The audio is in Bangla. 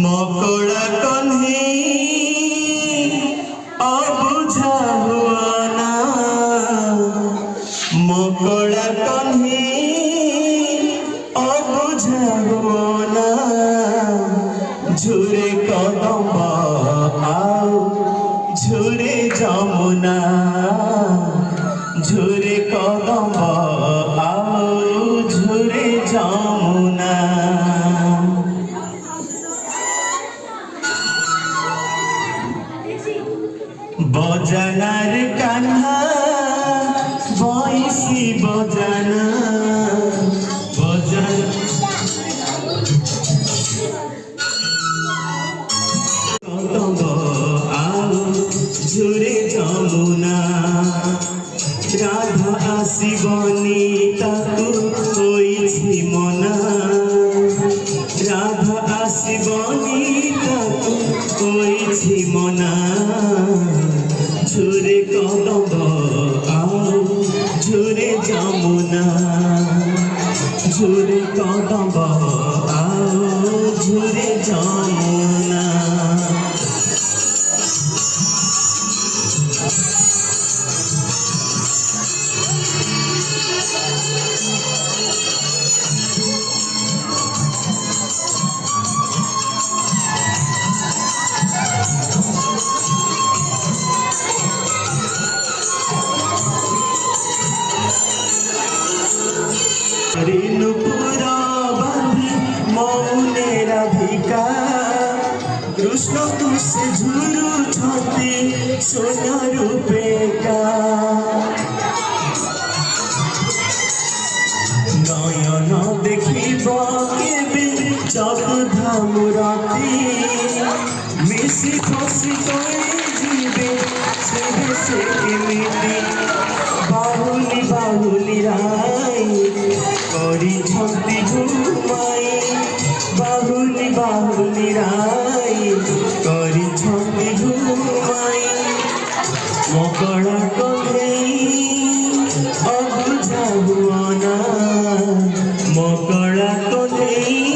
মকড়া কন্ধে অবুঝা হুয়ানা মকড়া কন্ধে অবুঝা হুয়ানা ঝুরে কদম আও ঝুরে যমুনা ঝুরে কদম আও ঝুরে যমুনা বজানার কান্হা বয়সী বজানা বজানা কদম আও ঝুরে যমুনা রাধা আসিবনি তাকু হইছি মনা রাধা আসিবনি তাকু হইছি মনা ঝুরে কদম আও ঝুরে যমুনা ঝুরে কদম আও ঝুরে যমুনা ঋণপুর বাঁধি মৌনে রাধিকা কৃষ্ণ তুষে ঝুরুছতি সোনা রূপেকা নয়ন দেখিব কেবে জগধা মূরতি মিশি খসি করে ଯିବେ ସେ କେମିତି ବାହୁଲି ବାହୁଲି ରାଇ କରିଛନ୍ତି ଘୁମାଇ ବାହୁଲି ବାହୁଲି ରାଇ କରିଛନ୍ତି ଘୁମାଇ ମକଳା କନ୍ଧେଇ ଅବୁଝା ହୁଅନା ମକଳା କନ୍ଧେଇ